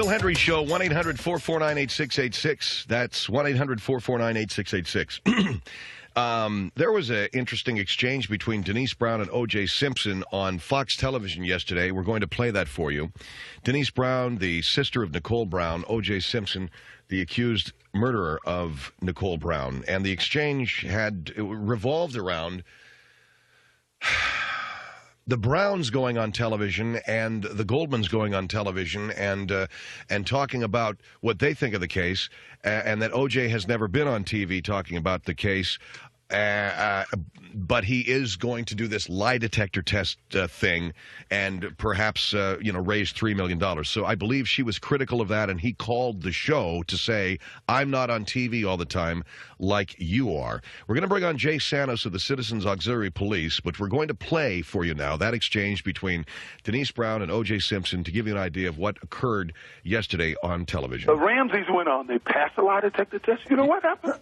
Bill Hendry Show, 1-800-449-8686. That's 1-800-449-8686. There was an interesting exchange between Denise Brown and O.J. Simpson on Fox Television yesterday. We're going to play that for you. Denise Brown, the sister of Nicole Brown, O.J. Simpson, the accused murderer of Nicole Brown. And the exchange revolved around the Browns going on television and the Goldmans going on television and talking about what they think of the case, and that O.J. has never been on TV talking about the case. But he is going to do this lie detector test thing and perhaps, raise $3 million. So I believe she was critical of that, and he called the show to say, I'm not on TV all the time like you are. We're going to bring on Jay Santos of the Citizens Auxiliary Police, but we're going to play for you now that exchange between Denise Brown and O.J. Simpson to give you an idea of what occurred yesterday on television. The Ramseys went on. They passed a lie detector test. You know what happened?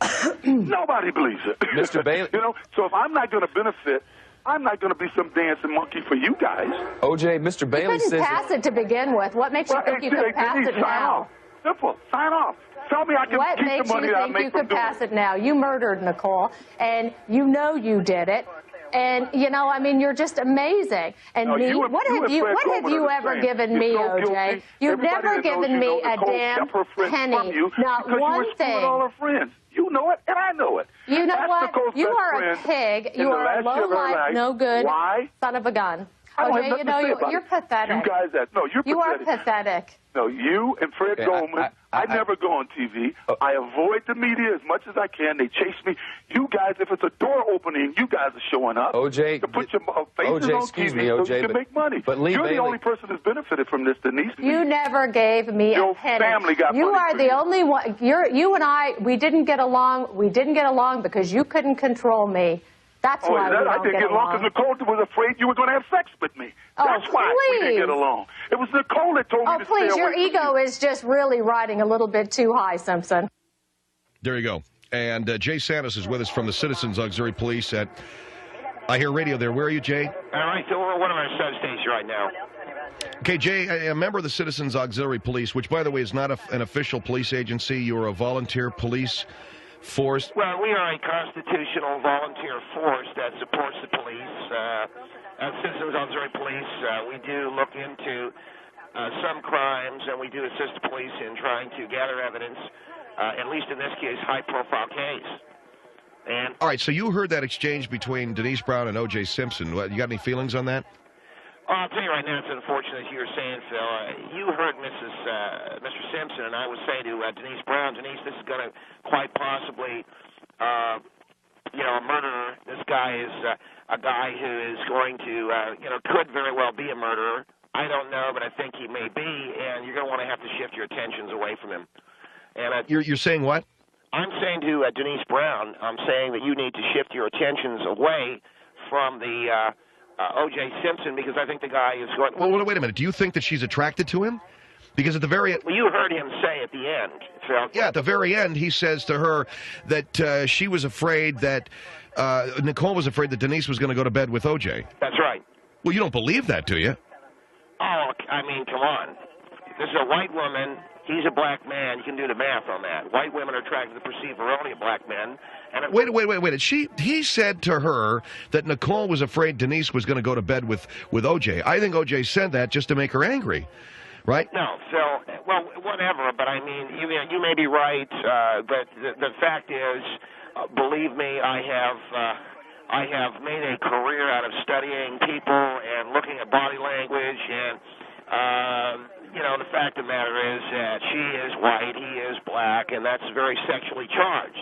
Nobody believes it. Mr. Bailey. So if I'm not going to benefit, I'm not going to be some dancing monkey for you guys. O.J., Mr. Bailey says... You couldn't pass it to begin with. What makes you think you could pass it now? Sign off. Simple. Sign off. Tell me I can what keep makes the money you that I think make you from could doing pass it. it now? You murdered Nicole, and you know you did it. And, you're just amazing. And no, me, what have you ever given me, O.J.? You've never given me a damn penny. Not one thing. All her friends. You know it, and I know it. You know That's what? Nicole's You best are a friend pig. in You the are a last year of her low-life, life. no good Why? son of a gun. I don't O.J., have nothing to say about you're it. pathetic. You guys, you're You are pathetic. pathetic. No, you and Fred Goldman, I never go on TV. I avoid the media as much as I can. They chase me. You guys, if it's a door opening, you guys are showing up. O.J., to put your faces O.J., on excuse TV me, so O.J., you can make money. but Lee You're Bailey, the only person who's benefited from this, Denise. You never gave me Your a penny. family got you money are for the you. only one. You and I, we didn't get along. We didn't get along because you couldn't control me. That's why we I don't didn't get get along because Nicole was afraid you were going to have sex with me. That's why we didn't get along. It was Nicole that told me to please, stay your away from ego you. is just really riding a little bit too high, Simpson. There you go. And Jay Santos is with us from the Citizens Auxiliary Police at I Hear Radio there. Where are you, Jay? All right, so we're at one of our substations right now. Okay, Jay, a member of the Citizens Auxiliary Police, which, by the way, is not an official police agency. You're a volunteer police force. Well, we are a constitutional volunteer force that supports the police. As Citizens Auxiliary Police, we do look into some crimes, and we do assist the police in trying to gather evidence, at least in this case, high-profile case. And all right, so you heard that exchange between Denise Brown and O.J. Simpson. You got any feelings on that? I'll tell you right now, it's unfortunate as you were saying, Phil. You heard Mr. Simpson, and I was saying to Denise Brown, Denise, this is going to quite possibly, a murderer. This guy is a guy who is going to, could very well be a murderer. I don't know, but I think he may be, and you're going to want to have to shift your attentions away from him. And You're saying what? I'm saying to Denise Brown, I'm saying that you need to shift your attentions away from the O.J. Simpson, because I think the guy is going... Well, wait a minute. Do you think that she's attracted to him? Because at the very end... Well, you heard him say at the end, Phil. Yeah, at the very end, he says to her that she was afraid that... Nicole was afraid that Denise was going to go to bed with O.J. That's right. Well, you don't believe that, do you? Oh, I mean, come on. This is a white woman. He's a black man. You can do the math on that. White women are attracted to the perceived virility of black men. And Wait. He said to her that Nicole was afraid Denise was going to go to bed with O.J. I think O.J. said that just to make her angry, right? No, Phil. Well, whatever. But I mean, you may be right. But the fact is, believe me, I have made a career out of studying people and looking at body language and. The fact of the matter is that she is white, he is black, and that's very sexually charged.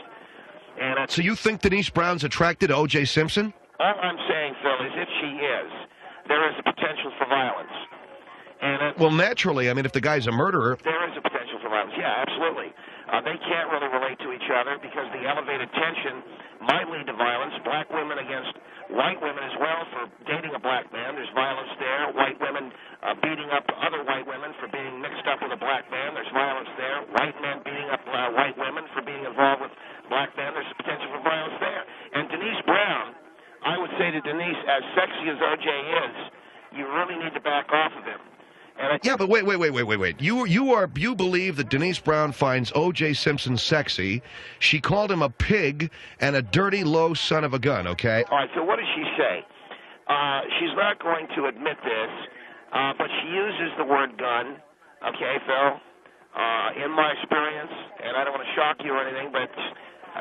And so you think Denise Brown's attracted to O.J. Simpson? All I'm saying, Phil, is if she is, there is a potential for violence. And well, naturally, I mean, if the guy's a murderer... There is a potential for violence, yeah, absolutely. They can't really relate to each other because the elevated tension might lead to violence. Black women against white women as well for dating a black man. There's violence there. White women beating up other white women for being mixed up with a black man. There's violence there. White men beating up white women for being involved with black men. There's a potential for violence there. And Denise Brown, I would say to Denise, as sexy as O.J. is, you really need to back off of him. Yeah, but wait. You believe that Denise Brown finds O.J. Simpson sexy. She called him a pig and a dirty, low son of a gun, okay? All right, so what does she say? She's not going to admit this, but she uses the word gun, okay, Phil? In my experience, and I don't want to shock you or anything, but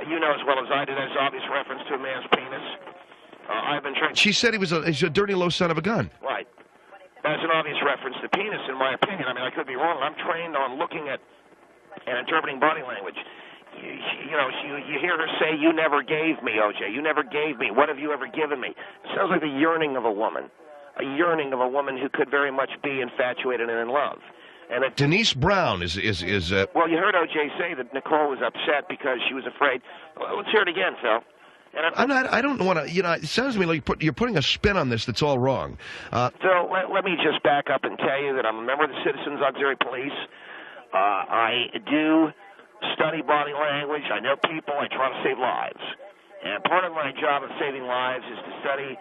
you know as well as I do, that's obvious reference to a man's penis. I've been trained. She said he's a dirty, low son of a gun. Right. That's an obvious reference to penis, in my opinion. I mean, I could be wrong. I'm trained on looking at and interpreting body language. You hear her say, "You never gave me, OJ. You never gave me. What have you ever given me?" It sounds like the yearning of a woman who could very much be infatuated and in love. And Denise Brown is. Well, you heard OJ say that Nicole was upset because she was afraid. Well, let's hear it again, Phil. I don't want to, it sounds to me like you're putting a spin on this that's all wrong. So let me just back up and tell you that I'm a member of the Citizens Auxiliary Police. I do study body language. I know people. I try to save lives. And part of my job of saving lives is to study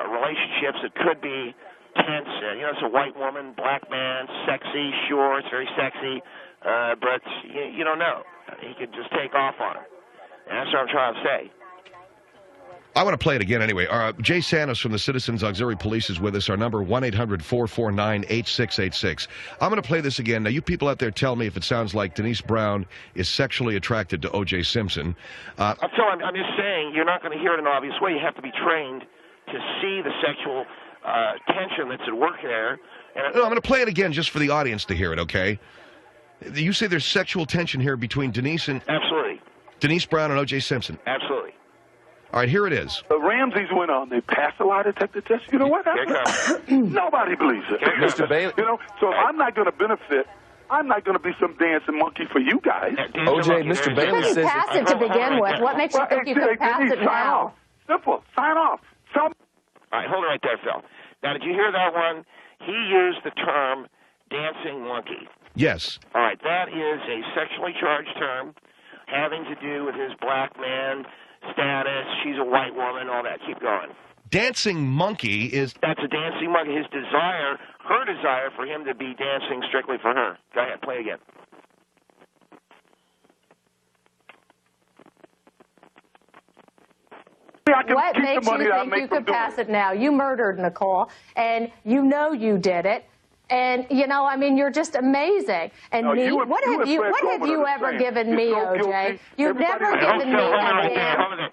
relationships that could be tense. It's a white woman, black man, sexy, sure, it's very sexy, but you don't know. He could just take off on her. And that's what I'm trying to say. I want to play it again anyway. Jay Santos from the Citizens Auxiliary Police is with us. Our number, 1-800-449-8686. I'm going to play this again. Now, you people out there tell me if it sounds like Denise Brown is sexually attracted to O.J. Simpson. I'm just saying, you're not going to hear it in an obvious way. You have to be trained to see the sexual tension that's at work there. No, I'm going to play it again just for the audience to hear it, okay? You say there's sexual tension here between Denise Brown and O.J. Simpson. Absolutely. All right, here it is. The Ramseys went on. They passed a lie detector test. You know what happened? Nobody believes it. Mr. Bailey. So I'm not going to benefit. I'm not going to be some dancing monkey for you guys. OJ, Mr. Bailey says... You couldn't pass it to begin with. What makes you think you could pass it now? Simple. Sign off. All right, hold it right there, Phil. Now, did you hear that one? He used the term dancing monkey. Yes. All right, that is a sexually charged term having to do with his black man status, she's a white woman, all that. Keep going. Dancing monkey is... That's a dancing monkey. His desire, her desire for him to be dancing strictly for her. Go ahead, play again. What makes you think you could pass it now? You murdered Nicole, and you know you did it. And, you're just amazing. And what have you ever given me, OJ? You've never given me a damn...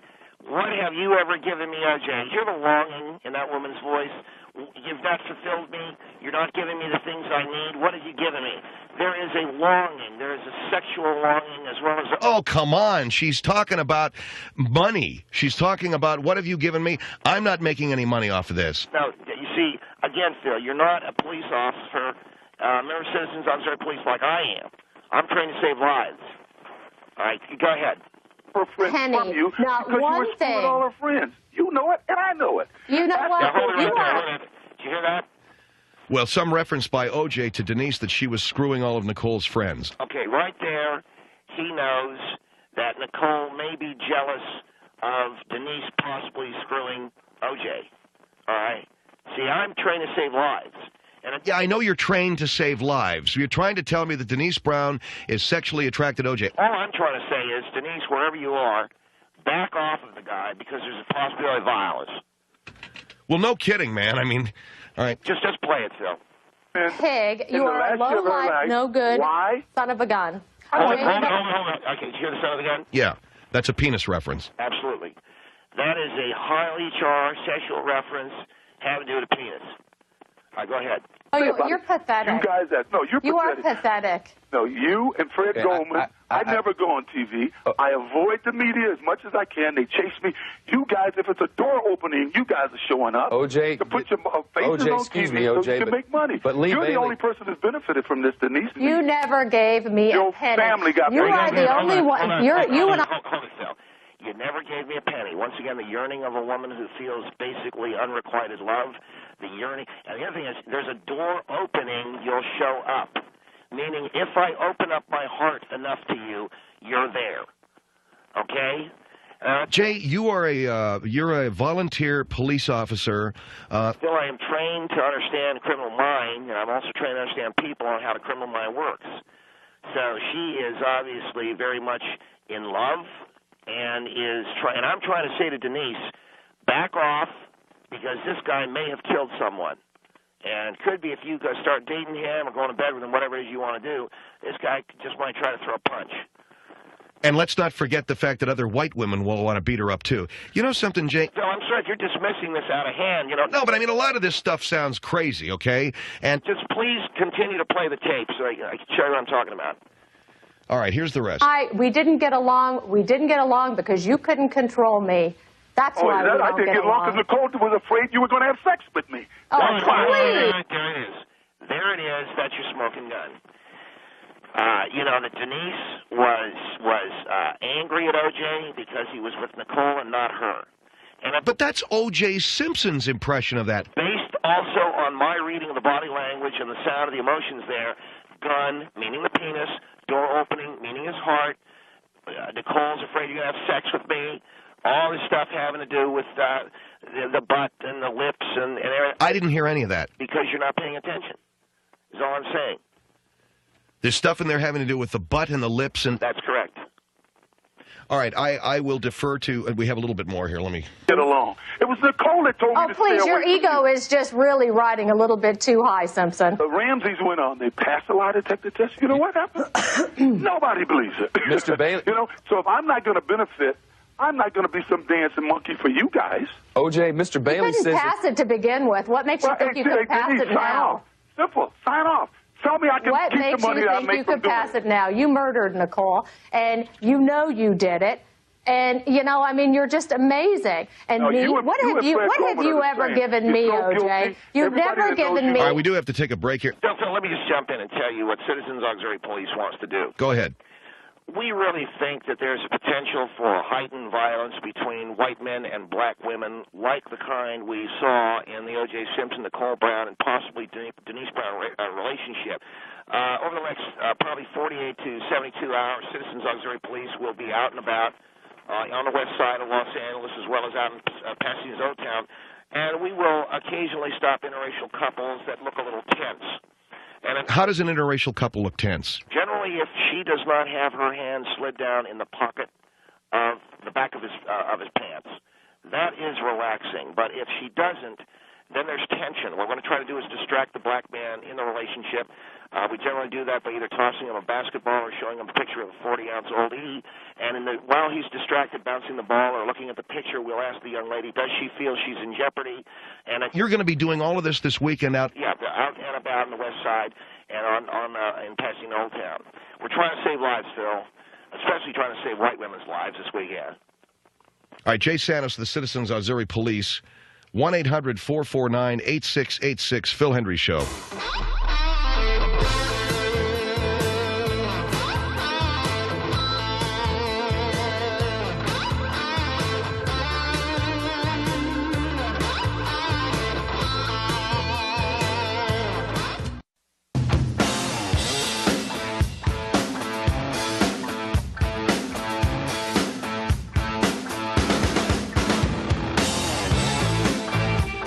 What have you ever given me, OJ? Hear the longing in that woman's voice. You've not fulfilled me. You're not giving me the things I need. What have you given me? There is a longing. There is a sexual longing as well as... Oh, come on. She's talking about money. She's talking about, what have you given me? I'm not making any money off of this. No, you see, again, Phil, you're not a police officer, member of Citizens Auxiliary Police like I am. I'm trained to save lives. All right, go ahead. Penny, you not one thing. All her friends. You know it, and I know it. You know what? Hold it right there. Did you hear that? Well, some reference by O.J. to Denise that she was screwing all of Nicole's friends. Okay, right there, he knows that Nicole may be jealous of Denise possibly screwing O.J. All right? See, I'm trained to save lives. Yeah, I know you're trained to save lives. You're trying to tell me that Denise Brown is sexually attracted to O.J. All I'm trying to say is, Denise, wherever you are, back off of the guy because there's a possibility of violence. Well, no kidding, man. I mean, all right. Just play it, Phil. Pig, you are a low-life, no-good son of a gun. Hold on. Okay, did you hear the son of a gun? Yeah, that's a penis reference. Absolutely. That is a highly charged sexual reference having to do with a penis. All right, go ahead. Oh, you're pathetic. You guys, you're pathetic. You are pathetic. No, you and Fred Goldman, I never go on TV. I avoid the media as much as I can. They chase me. You guys, if it's a door opening, you guys are showing up. OJ, to put your faces on TV so you can make money. But Lee You're the only person who's benefited from this, Denise. You never gave me a penny. Your family got You are the only one. Hold it, Phil. You never gave me a penny. Once again, the yearning of a woman who feels basically unrequited love, the yearning. And the other thing is, there's a door opening, you'll show up. Meaning, if I open up my heart enough to you, you're there. Okay? Jay, you're a volunteer police officer. Still, I am trained to understand criminal mind, and I'm also trained to understand people and how the criminal mind works. So she is obviously very much in love and and I'm trying to say to Denise, back off, because this guy may have killed someone. And could be if you go start dating him or going to bed with him, whatever it is you want to do, this guy just might try to throw a punch. And let's not forget the fact that other white women will want to beat her up, too. You know something, Jay? Phil, I'm sorry if you're dismissing this out of hand. No, but I mean, a lot of this stuff sounds crazy, okay? And just please continue to play the tape so I can show you what I'm talking about. All right, here's the rest. We didn't get along. We didn't get along because you couldn't control me. That's why we don't I didn't get along because Nicole was afraid you were going to have sex with me. Oh, please. There it is. There it is. That's your smoking gun. That Denise was angry at O.J. because he was with Nicole and not her. But that's O.J. Simpson's impression of that. Based also on my reading of the body language and the sound of the emotions there, gun, meaning the penis, door opening, meaning his heart, Nicole's afraid you're going to have sex with me, all this stuff having to do with the butt and the lips and everything. I didn't hear any of that. Because you're not paying attention, is all I'm saying. There's stuff in there having to do with the butt and the lips and... That's correct. All right, I will defer to... we have a little bit more here. Let me... Get along. It was Nicole that told me to please, stay away your ego is just really riding a little bit too high, Simpson. The Ramseys went on. They passed a lie detector test. You know what happened? Nobody believes it. Mr. Bailey. So if I'm not going to benefit, I'm not going to be some dancing monkey for you guys. O.J., Mr. Bailey says... You couldn't pass it to begin with. What makes you think you could pass it now? Simple. Sign off. Tell me I can keep the money that I make from doing it. What makes you think you could pass it now? You murdered Nicole, and you know you did it. And, you're just amazing. And me, what have you ever given me, O.J.? You've never given me... All right, we do have to take a break here. Phil, let me just jump in and tell you what Citizens Auxiliary Police wants to do. Go ahead. We really think that there's a potential for heightened violence between white men and black women, like the kind we saw in the O.J. Simpson, Nicole Brown, and possibly Denise Brown relationship. Over the next probably 48 to 72 hours, Citizens Auxiliary Police will be out and about on the west side of Los Angeles, as well as out in Pasadena's Old Town, and we will occasionally stop interracial couples that look a little tense. How does an interracial couple look tense? Generally, if she does not have her hand slid down in the pocket of the back of his pants, that is relaxing. But if she doesn't, then there's tension. What we're going to try to do is distract the black man in the relationship. We generally do that by either tossing him a basketball or showing him a picture of a 40-ounce Old E. And while he's distracted bouncing the ball or looking at the picture, we'll ask the young lady, does she feel she's in jeopardy? And you're going to be doing all of this weekend out? Yeah, out and about on the west side and in Pasadena Old Town. We're trying to save lives, Phil, especially trying to save white women's lives this weekend. All right, Jay Santos, the Citizens Auxiliary Police, 1-800-449-8686, Phil Hendrie Show.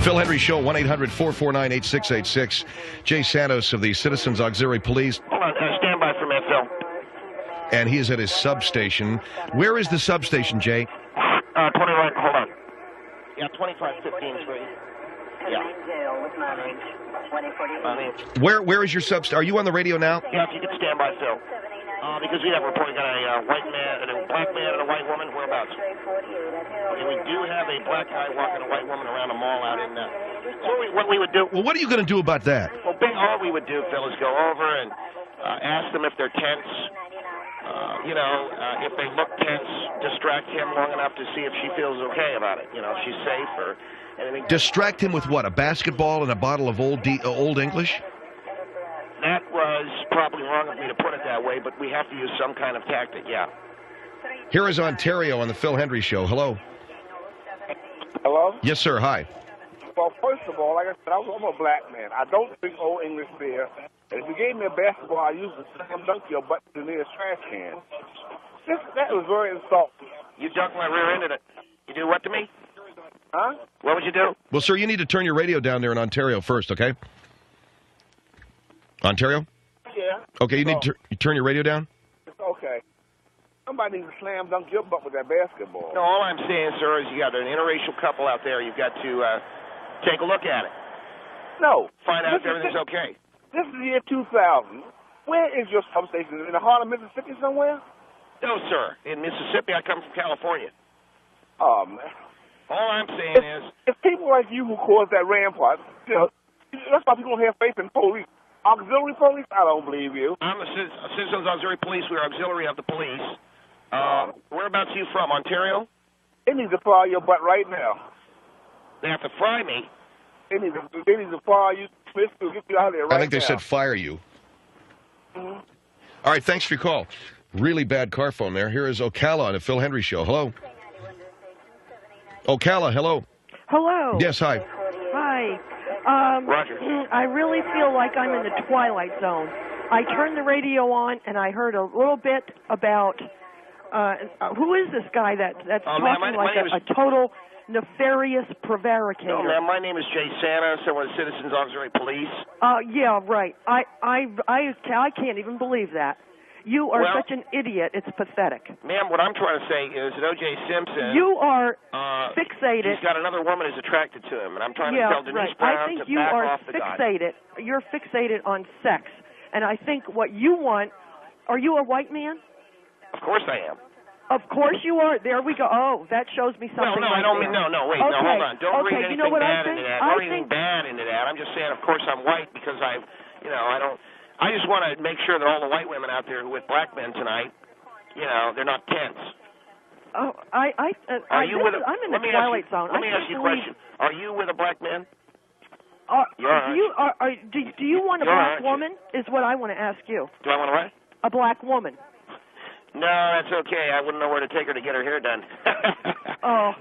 Phil Hendrie Show, 1-800-449-8686. Jay Santos of the Citizens Auxiliary Police. Hold on, stand by for a minute, Phil. And he is at his substation. Where is the substation, Jay? 21, hold on. Yeah, 2515 is right. Yeah. Where is your substation? Are you on the radio now? Yeah, if you could stand by, Phil. Because we have reporting on a white man, a black man and a white woman. Whereabouts? Okay, we do have a black guy walking a white woman around a mall out in what we would do... Well, what are you going to do about that? Well, all we would do, Phil, is go over and ask them if they're tense. If they look tense, distract him long enough to see if she feels okay about it. If she's safe or anything. Distract him with what? A basketball and a bottle of Old English? That was probably wrong of me to put it that way, but we have to use some kind of tactic, yeah. Here is Ontario on the Phil Hendrie Show. Hello. Hello? Yes, sir. Hi. Well, first of all, like I said, I'm a black man. I don't drink Old English beer. And if you gave me a basketball, I used to slam dunk your butt to the nearest trash can. That was very insulting. You dunked my rear end in it. You do what to me? Huh? What would you do? Well, sir, you need to turn your radio down there in Ontario first, okay? Ontario? Yeah. Okay, you need to turn your radio down? It's okay. Somebody needs to slam dunk your butt with that basketball. No, all I'm saying, sir, is you got an interracial couple out there. You've got to take a look at it. No. Find out if everything's okay. This is the year 2000. Where is your substation? In the heart of Mississippi somewhere? No, sir. In Mississippi, I come from California. Oh, man. All I'm saying is... It's people like you who caused that rampart. You know, that's why people don't have faith in police. Auxiliary police? I don't believe you. I'm the Citizens Auxiliary Police. We're auxiliary of the police. Whereabouts are you from, Ontario? They need to fire your butt right now. They have to fry me. They need to fire you, Smith, to get you out of there right now. I think they said fire you. Mm-hmm. All right, thanks for your call. Really bad car phone there. Here is Ocala on the Phil Hendry Show. Hello. Ocala, hello. Hello. Yes, hi. Hi. Roger. I really feel like I'm in the Twilight Zone. I turned the radio on and I heard a little bit about who is this guy that's talking like a total nefarious prevaricator. No, ma'am, my name is Jay Santa, so we're the Citizens Auxiliary Police. Yeah, right. I can't even believe that. You are such an idiot. It's pathetic. Ma'am, what I'm trying to say is that O.J. Simpson... You are fixated... He's got another woman who's attracted to him, and I'm trying to tell Denise Brown to back off the guy. You're fixated on sex. And I think what you want... Are you a white man? Of course I am. Of course you are. There we go. Oh, that shows me something. No, I don't mean... No, wait, no, hold on. Don't read anything bad into that. Don't read anything bad into that. I'm just saying, of course I'm white because I don't... I just want to make sure that all the white women out there who are with black men tonight, they're not tense. Oh, I'm in the Twilight Zone. Let me ask you a question. Are you with a black man? Do you want a black woman? Is what I want to ask you. Do I want a what? A black woman. No, that's okay. I wouldn't know where to take her to get her hair done. Oh,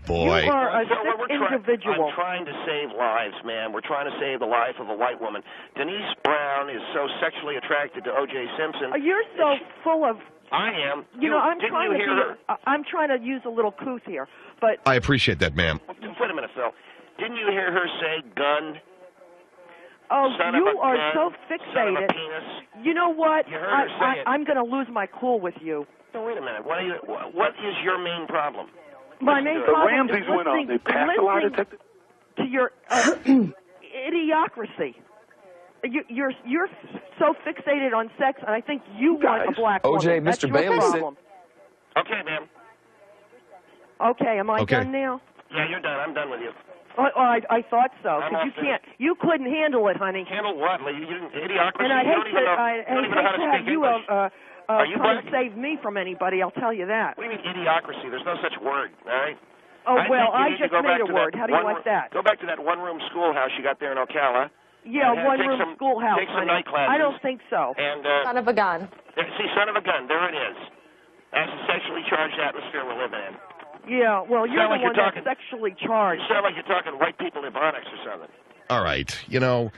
boy. You are a sick individual. I'm trying to save lives, man. We're trying to save the life of a white woman. Denise Brown is so sexually attracted to O.J. Simpson. You're so full of... I am. I'm trying to use a little couth here, but... I appreciate that, ma'am. Wait a minute, Phil. Didn't you hear her say gun? Oh, you are so fixated. Son of a penis. You know what? You heard her say it. I'm going to lose my cool with you. No, wait a minute. What is your main problem? My main problem is listening to your idiocracy. You're so fixated on sex, and I think you want a black woman. OJ, Mr. Bailey said... Okay, ma'am. Okay, am I done now? Yeah, you're done. I'm done with you. I thought so, because you couldn't handle it, honey. Handle what? You didn't, idiocracy? And I hate to have you trying to save me from anybody, I'll tell you that. What do you mean idiocracy? There's no such word, all right? Oh, I just made a word. How do you like that? Go back to that one-room schoolhouse you got there in Ocala. Yeah, one-room schoolhouse, Take some honey. night classes. I don't think so. And, son of a gun. See, son of a gun, there it is. That's the sexually charged atmosphere we're living in. Yeah, well, you're the one that's sexually charged. You sound like you're talking white people Ebonics or something. All right, Phil, I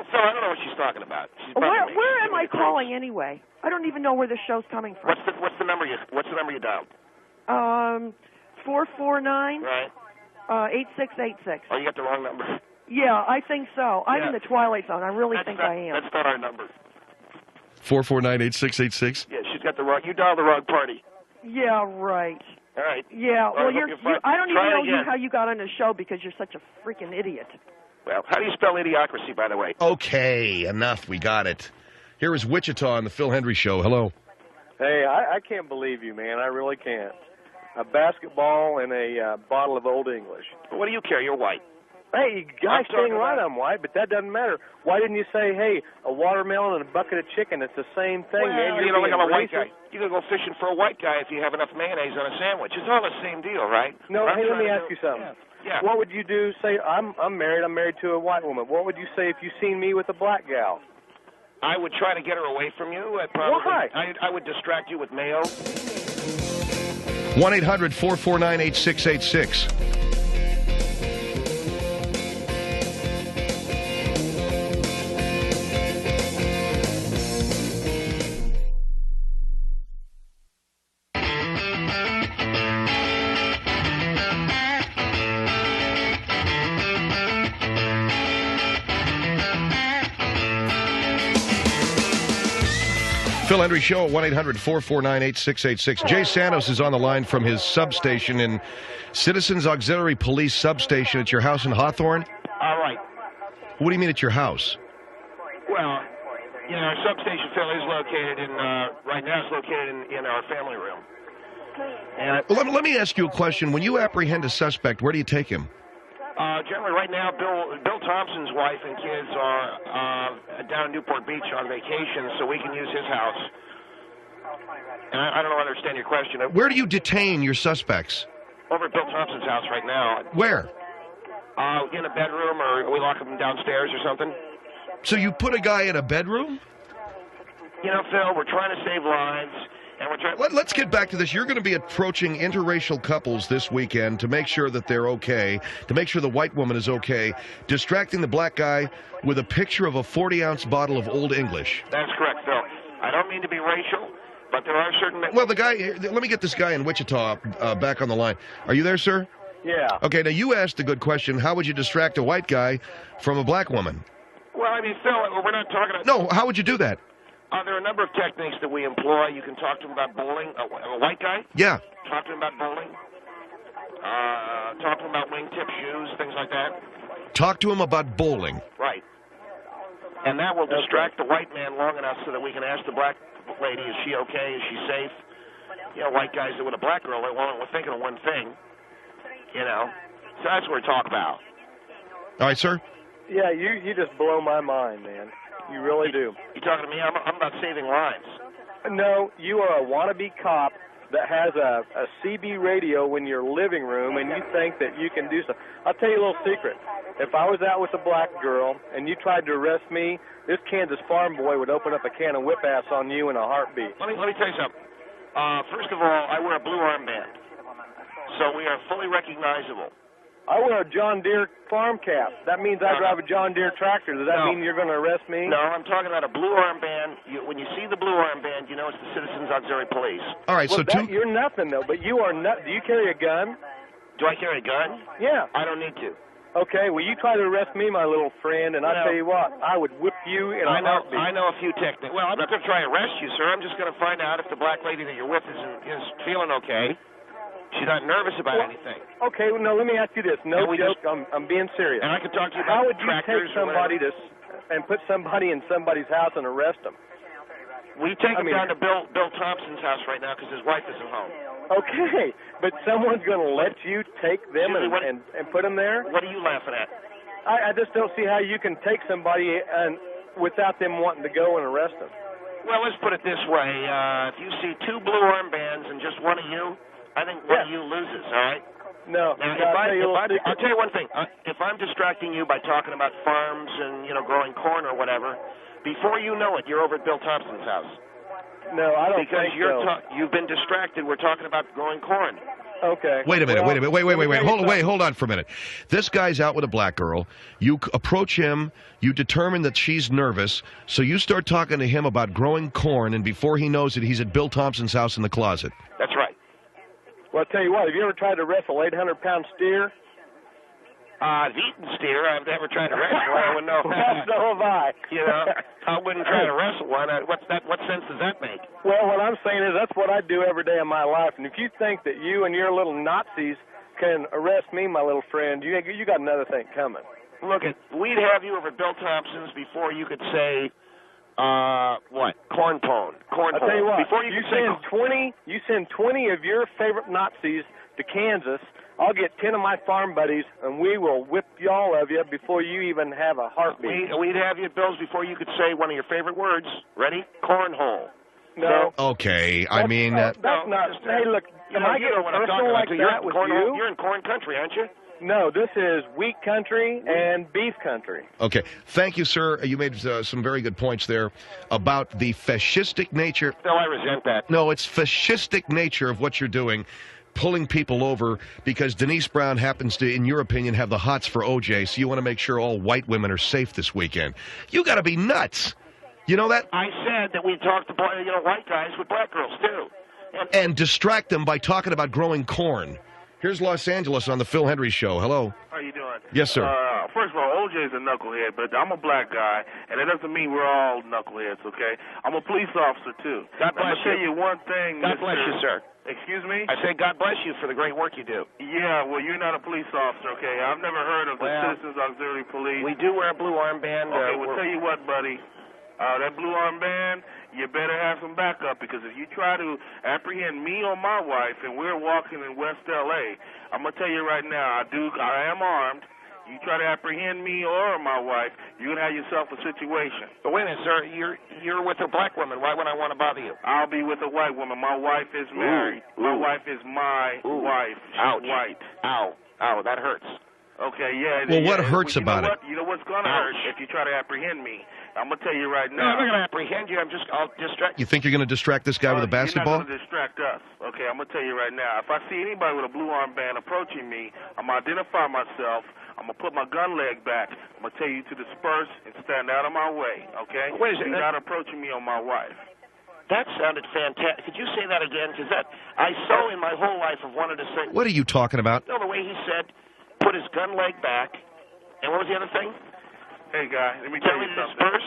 don't know what she's talking about. Where am I calling anyway? I don't even know where the show's coming from. What's the number you dialed? 449. Right. 8686. Oh, you got the wrong number. Yeah, I think so. I'm in the Twilight Zone. I really think I am. That's not our number. 449-8686? Yeah, she's got the wrong. You dialed the wrong party. Yeah, right. All right. Yeah, well, I don't even know how you got on the show because you're such a freaking idiot. Well, how do you spell idiocracy, by the way? Okay, enough. We got it. Here is Wichita on the Phil Hendry Show. Hello. Hey, I can't believe you, man. I really can't. A basketball and a bottle of Old English. What do you care? You're white. Hey, guy's saying right I'm white, but that doesn't matter. Why didn't you say, hey, a watermelon and a bucket of chicken? It's the same thing, man. You know, like I'm a white guy. You can go fishing for a white guy if you have enough mayonnaise on a sandwich. It's all the same deal, right? No, hey, let me ask you something. Yeah. What would you do? Say, I'm married. I'm married to a white woman. What would you say if you seen me with a black gal? I would try to get her away from you. Why? I would distract you with mayo. 1-800-449-8686. Phil Hendrie Show at 1-800-449-8686. Jay Santos is on the line from his substation in Citizens Auxiliary Police substation at your house in Hawthorne. All right. What do you mean at your house? Well, you know, our substation, Phil, is located in, right now it's located in our family room. And well, let me ask you a question. When you apprehend a suspect, where do you take him? Generally, right now, Bill Thompson's wife and kids are down in Newport Beach on vacation, so we can use his house. And I don't understand your question. Where do you detain your suspects? Over at Bill Thompson's house right now. Where? In a bedroom, or we lock him downstairs or something. So you put a guy in a bedroom? You know, Phil, we're trying to save lives. And we're trying... Let's get back to this. You're going to be approaching interracial couples this weekend to make sure that they're okay, to make sure the white woman is okay, distracting the black guy with a picture of a 40-ounce bottle of Old English. That's correct, Phil. I don't mean to be racial, but there are certain... Well, the guy... Let me get this guy in Wichita back on the line. Are you there, sir? Yeah. Okay, now you asked a good question. How would you distract a white guy from a black woman? Well, I mean, Phil, we're not talking about... No, how would you do that? There are a number of techniques that we employ. You can talk to him about bowling. A white guy? Yeah. Talk to him about bowling. Talk to him about wingtip shoes, things like that. Talk to him about bowling. Right. And that will distract the white man long enough so that we can ask the black lady, is she okay? Is she safe? You know, white guys that with a black girl, we're thinking of one thing. You know? So that's what we're talking about. All right, sir? Yeah, you just blow my mind, man. You really do. You talking to me? I'm about saving lives. No, you are a wannabe cop that has a CB radio in your living room, and you think that you can do something. I'll tell you a little secret. If I was out with a black girl and you tried to arrest me, this Kansas farm boy would open up a can of whip ass on you in a heartbeat. Let me tell you something. First of all, I wear a blue armband, so we are fully recognizable. I wear a John Deere farm cap. That means I drive a John Deere tractor. Does that mean you're going to arrest me? No, I'm talking about a blue armband. When you see the blue armband, you know it's the Citizens Auxiliary Police. All right, well, you're nothing, though, but you are not. Do you carry a gun? Do I carry a gun? Yeah. I don't need to. Okay, well, you try to arrest me, my little friend, and I'll tell you what, I would whip you in a heartbeat. I know a few techniques. Well, I'm not going to try to arrest you, sir. I'm just going to find out if the black lady that you're with is feeling okay. She's not nervous about anything. Okay, well, no, let me ask you this. No joke, I'm being serious. And I can talk to you about how would you take somebody and put somebody in somebody's house and arrest them? We take him down to Bill Thompson's house right now because his wife isn't home. Okay, but someone's going to let you take them and put them there? What are you laughing at? I just don't see how you can take somebody and without them wanting to go and arrest them. Well, let's put it this way. If you see two blue armbands and just one of you, I think one of you loses, all right? No. I'll tell you one thing. If I'm distracting you by talking about farms and, growing corn or whatever, before you know it, you're over at Bill Thompson's house. No, I don't because think so. You've been distracted. We're talking about growing corn. Okay. Wait a minute. Hold on for a minute. This guy's out with a black girl. You approach him. You determine that she's nervous. So you start talking to him about growing corn, and before he knows it, he's at Bill Thompson's house in the closet. That's right. Well, I'll tell you what. Have you ever tried to wrestle 800-pound steer? I've eaten steer. I've never tried to wrestle. I wouldn't know. So have I. I wouldn't try to wrestle one. What sense does that make? Well, what I'm saying is that's what I do every day of my life. And if you think that you and your little Nazis can arrest me, my little friend, you got another thing coming. Look, we'd have you over at Bill Thompson's before you could say, corn pone. I'll tell you what. Before you send 20 of your favorite Nazis to Kansas. I'll get 10 of my farm buddies, and we will whip all of you before you even have a heartbeat. We'd have you at Bill's before you could say one of your favorite words. Ready? Cornhole. No. Okay, that's not. Hey, look, am I getting personal like that with you? You're in corn country, aren't you? No, this is wheat country and beef country. Okay. Thank you, sir. You made some very good points there about the fascistic nature. Phil, I resent that. No, it's fascistic nature of what you're doing. Pulling people over because Denise Brown happens to, in your opinion, have the hots for OJ, so you want to make sure all white women are safe this weekend. You got to be nuts. You know that? I said that we talk to white guys with black girls, too. And distract them by talking about growing corn. Here's Los Angeles on the Phil Hendrie Show. Hello. How you doing? Yes, sir. First of all, OJ's a knucklehead, but I'm a black guy, and it doesn't mean we're all knuckleheads, okay? I'm a police officer, too. God bless you. I'm going to tell you one thing, God bless you, sir. Excuse me? I say God bless you for the great work you do. Yeah, well, you're not a police officer, okay? I've never heard of the Citizens Auxiliary Police. We do wear a blue armband. Okay, well, tell you what, buddy. That blue armband, you better have some backup, because if you try to apprehend me or my wife and we're walking in West L.A., I'm going to tell you right now, I am armed. You try to apprehend me or my wife, you're going to have yourself a situation. But wait a minute, sir. You're with a black woman. Why would I want to bother you? I'll be with a white woman. My wife is married. My wife is my wife. She's Ouch. white. Ow. Ow, that hurts. Okay, yeah. Well, what hurts about it? You know what's going to hurt if you try to apprehend me? I'm going to tell you right now. No, I'm not going to apprehend you. I'll distract you. You think you're going to distract this guy with a basketball? You're not going to distract us. Okay, I'm going to tell you right now. If I see anybody with a blue armband approaching me, I'm going to identify myself. I'm going to put my gun leg back. I'm going to tell you to disperse and stand out of my way, okay? Wait a second. You're not approaching me on my wife. That sounded fantastic. Could you say that again? Because I so in my whole life have wanted to say. What are you talking about? No, the way he said, put his gun leg back. And what was the other thing? Hey, guy, let me tell you something. Disperse?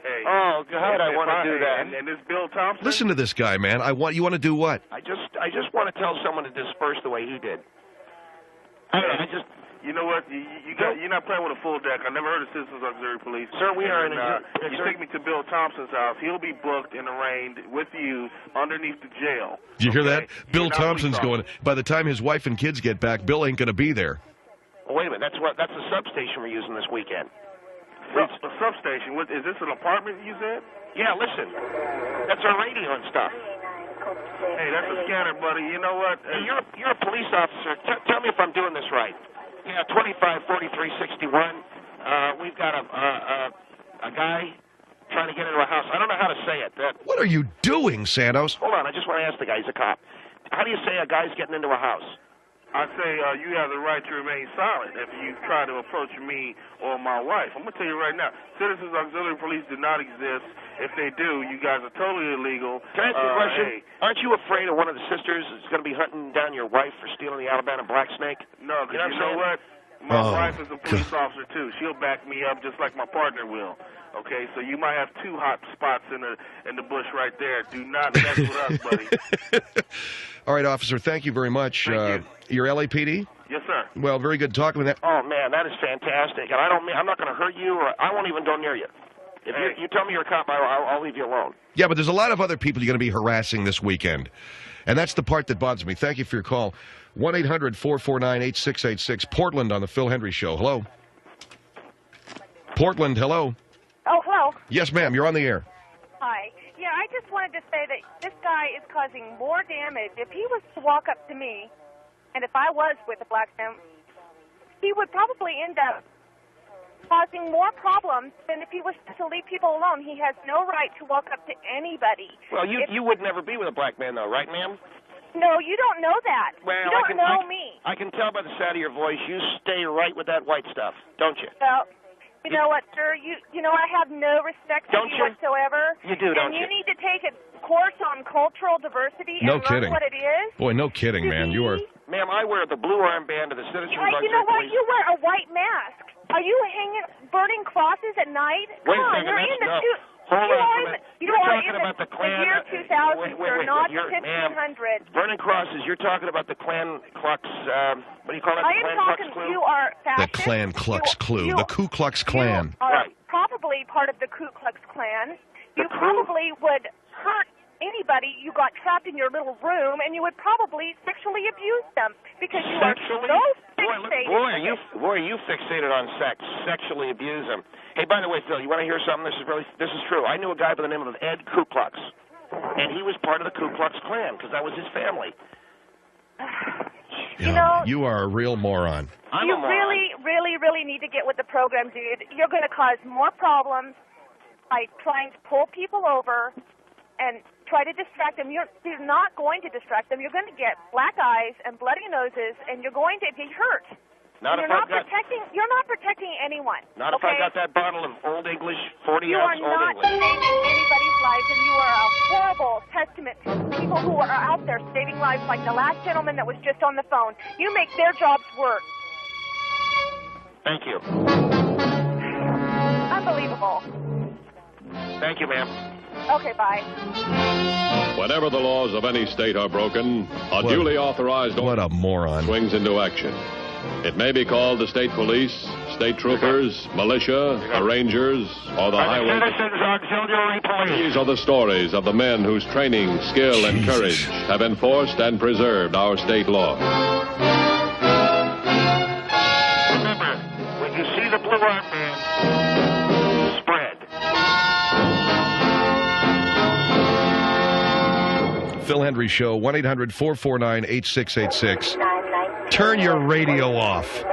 Hey. Oh, God, I want to do that. And this Bill Thompson? Listen to this guy, man. You want to do what? I just want to tell someone to disperse the way he did. You know what? You're not playing with a full deck. I never heard of Citizens Auxiliary Police. Sir, we are in you take me to Bill Thompson's house. He'll be booked and arraigned with you underneath the jail. Did you hear that? Bill Thompson's going. By the time his wife and kids get back, Bill ain't going to be there. Oh, wait a minute. That's the substation we're using this weekend. A substation? Is this an apartment you said? Yeah, listen. That's our radio and stuff. Hey, that's a scanner, buddy. You know what? Hey, you're a police officer. Tell me if I'm doing this right. Yeah, 254361. We've got a guy trying to get into a house. I don't know how to say it. What are you doing, Santos? Hold on. I just want to ask the guy. He's a cop. How do you say a guy's getting into a house? I say you have the right to remain silent if you try to approach me or my wife. I'm going to tell you right now, Citizens Auxiliary Police do not exist. If they do, you guys are totally illegal. Can I ask you a question? Hey. Aren't you afraid of one of the sisters is going to be hunting down your wife for stealing the Alabama black snake? No, because you know what? My wife is a police officer, too. She'll back me up just like my partner will. Okay, so you might have two hot spots in the bush right there. Do not mess with us, buddy. All right, officer, thank you very much. Thank you. You're LAPD? Yes, sir. Well, very good talking with that. Oh, man, that is fantastic. And I'm not going to hurt you, or I won't even go near you. If you tell me you're a cop, I'll leave you alone. Yeah, but there's a lot of other people you're going to be harassing this weekend. And that's the part that bothers me. Thank you for your call. 1-800-449-8686. Portland on the Phil Hendry Show. Hello. Portland, hello. Oh, hello. Yes, ma'am. You're on the air. Hi. Yeah, I just wanted to say that this guy is causing more damage. If he was to walk up to me, and if I was with a black man, he would probably end up causing more problems than if he was to leave people alone. He has no right to walk up to anybody. Well, you would never be with a black man, though, right, ma'am? No, you don't know that. Well, you don't know me. I can tell by the sound of your voice you stay right with that white stuff, don't you? Well, you know what, sir? You know I have no respect for you whatsoever. You do, don't you? And you need to take a course on cultural diversity and learn what it is. Boy, no kidding, man. You are... Ma'am, I wear the blue armband of the Citizens Auxiliary You know what? Police. You wear a white mask. Are you burning crosses at night? Wait a second, Hold on a minute. You're talking about the Klan. The year 2000, you're not 1500. Burning crosses. You're talking about the Klan Klux. What do you call it? I am talking. You are fascist. The Klan Klux Klan. The Ku Klux Klan. You are probably part of the Ku Klux Klan. You probably would hurt anybody you got trapped in your little room, and you would probably sexually abuse them because you are so fixated. Boy, are you fixated on sex? Sexually abuse them. Hey, by the way, Phil, you want to hear something? This is true. I knew a guy by the name of Ed Ku Klux, and he was part of the Ku Klux Klan because that was his family. You know, you are a real moron. You really need to get with the program, dude. You're going to cause more problems by trying to pull people over and try to distract them. You're not going to distract them. You're going to get black eyes and bloody noses, and you're going to be hurt. You're not protecting anyone. Not if I got that bottle of Old English, 40-ounce Old English. You are not saving anybody's lives, and you are a horrible testament to people who are out there saving lives, like the last gentleman that was just on the phone. You make their jobs work. Thank you. level. Thank you, ma'am. Okay, bye. Whenever the laws of any state are broken, a duly authorized what a moron swings into action. It may be called the state police, state troopers, militia, the rangers, or the highway. Citizens Auxiliary Police. These are the stories of the men whose training, skill, and courage have enforced and preserved our state laws. Remember, when you see the blue armband, spread. Phil Hendrie Show, 1-800-449-8686. Turn your radio off.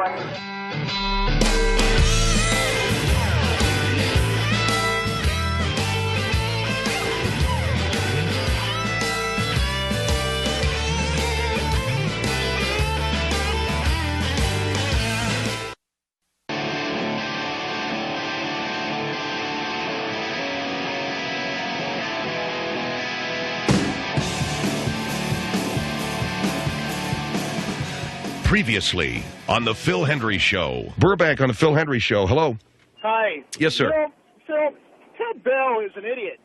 Previously on the Phil Hendrie Show. Burbank on the Phil Hendrie Show. Hello. Hi. Yes, sir. Phil, Ted Bell is an idiot.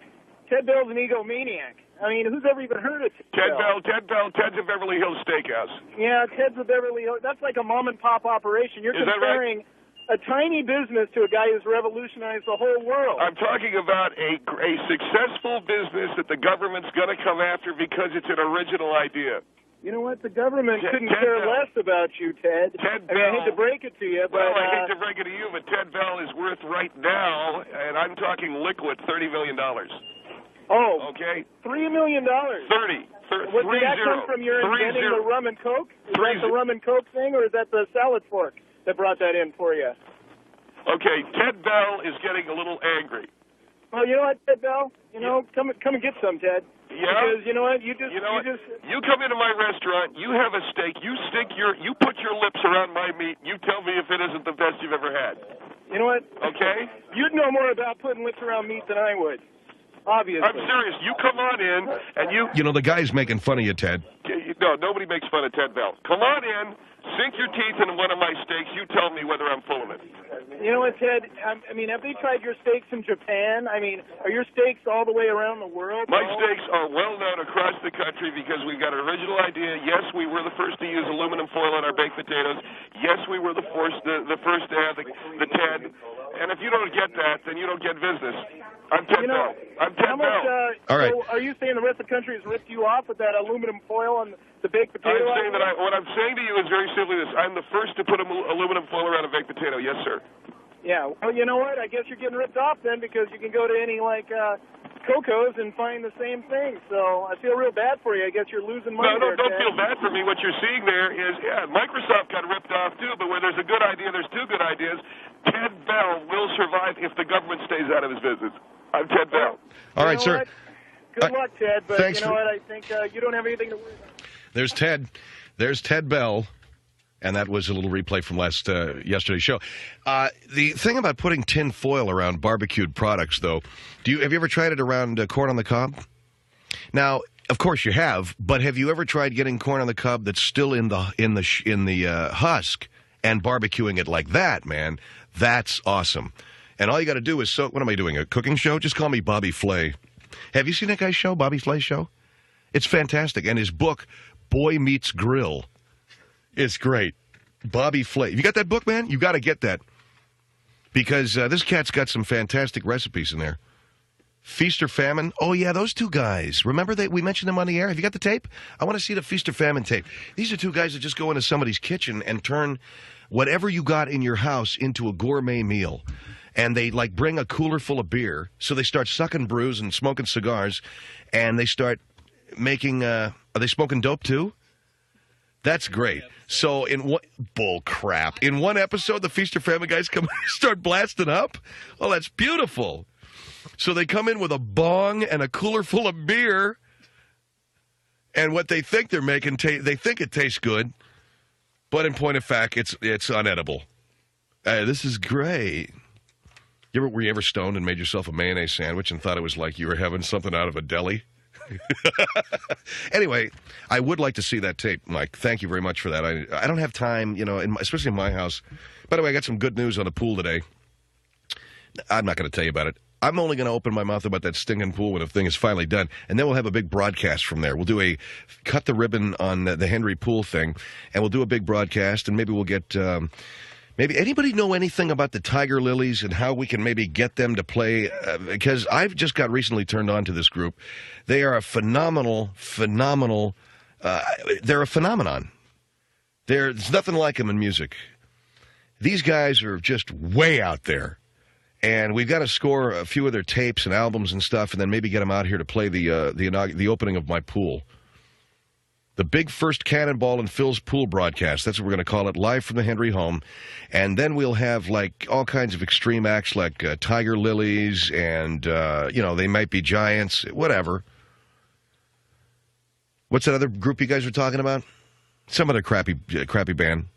Ted Bell's an egomaniac. I mean, who's ever even heard of Ted Bell? Ted's a Beverly Hills Steakhouse. Yeah, Ted's a Beverly Hills. That's like a mom-and-pop operation. You're comparing a tiny business to a guy who's revolutionized the whole world. I'm talking about a successful business that the government's going to come after because it's an original idea. You know what? The government couldn't care less about you, Ted. Ted Bell. I hate to break it to you, but... Well, I hate to break it to you, but Ted Bell is worth right now, and I'm talking liquid, $30 million. Oh. Okay? $3 million? 30. Did that come from your inventing the rum and coke? Is that the rum and coke thing, or is that the salad fork that brought that in for you? Okay, Ted Bell is getting a little angry. Well, you know what, Ted Bell? You know, come and get some, Ted. Yeah. Because you know what, you come into my restaurant, you have a steak, you put your lips around my meat, you tell me if it isn't the best you've ever had. You know what? Okay. You'd know more about putting lips around meat than I would. Obviously. I'm serious. You come on in and you. You know the guy's making fun of you, Ted. No, nobody makes fun of Ted Bell. Come on in, sink your teeth into one of my steaks. You tell me whether I'm full of it. You know what, Ted? I mean, have they tried your steaks in Japan? I mean, are your steaks all the way around the world? My steaks are well known across the country because we've got an original idea. Yes, we were the first to use aluminum foil on our baked potatoes. Yes, we were the first to have the Ted. And if you don't get that, then you don't get business. I'm Ted Bell. I'm Ted Bell. All right. So are you saying the rest of the country has ripped you off with that aluminum foil on the baked potato? I'm saying that what I'm saying to you is very simply this. I'm the first to put aluminum foil around a baked potato. Yes, sir. Yeah. Well, you know what? I guess you're getting ripped off then because you can go to any, Coco's and find the same thing. So I feel real bad for you. I guess you're losing money. No, don't feel bad for me. What you're seeing there is, Microsoft got ripped off too, but where there's a good idea, there's two good ideas. Ted Bell will survive if the government stays out of his business. I'm Ted Bell. All right, sir. Good luck, Ted, but thanks you know what? I think you don't have anything to worry about. There's Ted. There's Ted Bell. And that was a little replay from yesterday's show. The thing about putting tin foil around barbecued products, though, have you ever tried it around corn on the cob? Now, of course you have, but have you ever tried getting corn on the cob that's still in the husk and barbecuing it like that, man? That's awesome. And all you got to do is what am I doing? A cooking show? Just call me Bobby Flay. Have you seen that guy's show, Bobby Flay's show? It's fantastic. And his book, Boy Meets Grill. It's great. Bobby Flay. You got that book, man? You got to get that. Because this cat's got some fantastic recipes in there. Feast or Famine. Oh, yeah, those two guys. Remember we mentioned them on the air? Have you got the tape? I want to see the Feast or Famine tape. These are two guys that just go into somebody's kitchen and turn whatever you got in your house into a gourmet meal. And they, bring a cooler full of beer. So they start sucking brews and smoking cigars. And they start making, are they smoking dope, too? That's great. So bull crap. In one episode, the Feast or Famine guys come start blasting up. Oh, that's beautiful. So they come in with a bong and a cooler full of beer. And what they think they're making, they think it tastes good. But in point of fact, it's unedible. This is great. Were you ever stoned and made yourself a mayonnaise sandwich and thought it was like you were having something out of a deli? Anyway, I would like to see that tape, Mike. Thank you very much for that. I don't have time, especially in my house. By the way, I got some good news on the pool today. I'm not going to tell you about it. I'm only going to open my mouth about that stinking pool when the thing is finally done, and then we'll have a big broadcast from there. We'll do a cut the ribbon on the Henry Pool thing, and we'll do a big broadcast, and maybe we'll get maybe anybody know anything about the Tiger Lilies and how we can maybe get them to play, because I've just got recently turned on to this group. They are a phenomenal, they're a phenomenon. There's nothing like them in music. These guys are just way out there. And we've got to score a few of their tapes and albums and stuff, and then maybe get them out here to play the opening of my pool. The big first Cannonball and Phil's pool broadcast. That's what we're going to call it, live from the Henry home. And then we'll have, like, all kinds of extreme acts like Tiger Lilies and, They Might Be Giants, whatever. What's that other group you guys were talking about? Some other crappy band.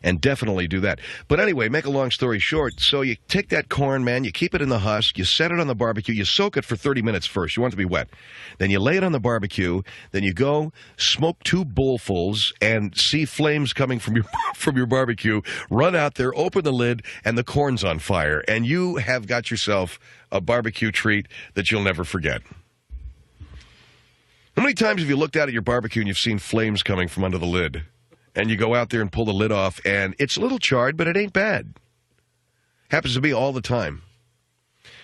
And definitely do that. But anyway, make a long story short, so you take that corn, man, you keep it in the husk, you set it on the barbecue, you soak it for 30 minutes first. You want it to be wet. Then you lay it on the barbecue, then you go smoke 2 bowlfuls and see flames coming from your barbecue, run out there, open the lid, and the corn's on fire. And you have got yourself a barbecue treat that you'll never forget. How many times have you looked out at your barbecue and you've seen flames coming from under the lid? And you go out there and pull the lid off, and it's a little charred, but it ain't bad. Happens to me all the time.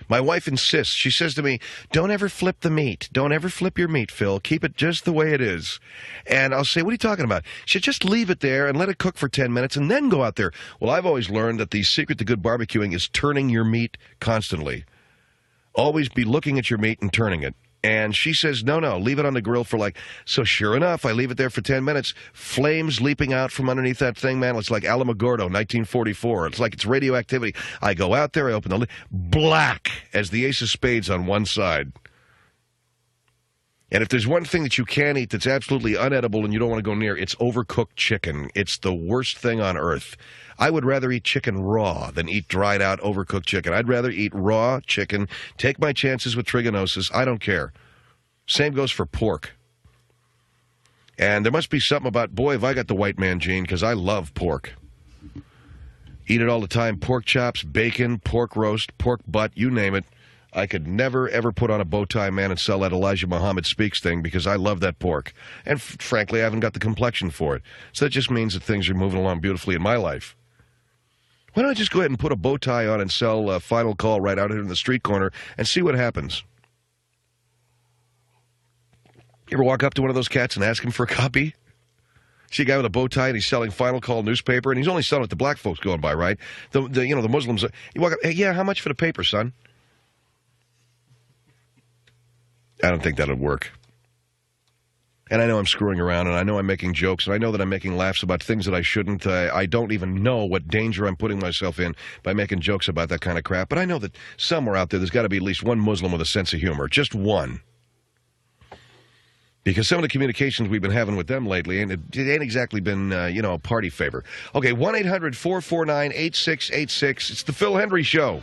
My wife insists. She says to me, don't ever flip the meat. Don't ever flip your meat, Phil. Keep it just the way it is. And I'll say, what are you talking about? She said, just leave it there and let it cook for 10 minutes and then go out there. Well, I've always learned that the secret to good barbecuing is turning your meat constantly. Always be looking at your meat and turning it. And she says, no, leave it on the grill for so sure enough, I leave it there for 10 minutes. Flames leaping out from underneath that thing, man. It's like Alamogordo, 1944. It's like it's radioactivity. I go out there, I open the lid, black as the ace of spades on one side. And if there's one thing that you can't eat that's absolutely unedible and you don't want to go near, it's overcooked chicken. It's the worst thing on earth. I would rather eat chicken raw than eat dried out, overcooked chicken. I'd rather eat raw chicken, take my chances with trichinosis. I don't care. Same goes for pork. And there must be something about, boy, have I got the white man gene, because I love pork. Eat it all the time. Pork chops, bacon, pork roast, pork butt, you name it. I could never, ever put on a bow tie, man, and sell that Elijah Muhammad Speaks thing because I love that pork. And frankly, I haven't got the complexion for it. So that just means that things are moving along beautifully in my life. Why don't I just go ahead and put a bow tie on and sell Final Call right out here in the street corner and see what happens? You ever walk up to one of those cats and ask him for a copy? See a guy with a bow tie and he's selling Final Call newspaper, and he's only selling it to black folks going by, right? The Muslims. You walk up, hey, yeah, how much for the paper, son? I don't think that would work. And I know I'm screwing around, and I know I'm making jokes, and I know that I'm making laughs about things that I shouldn't. I don't even know what danger I'm putting myself in by making jokes about that kind of crap. But I know that somewhere out there's got to be at least one Muslim with a sense of humor. Just one. Because some of the communications we've been having with them lately, and it ain't exactly been, a party favor. Okay, 1-800-449-8686. It's the Phil Hendry Show.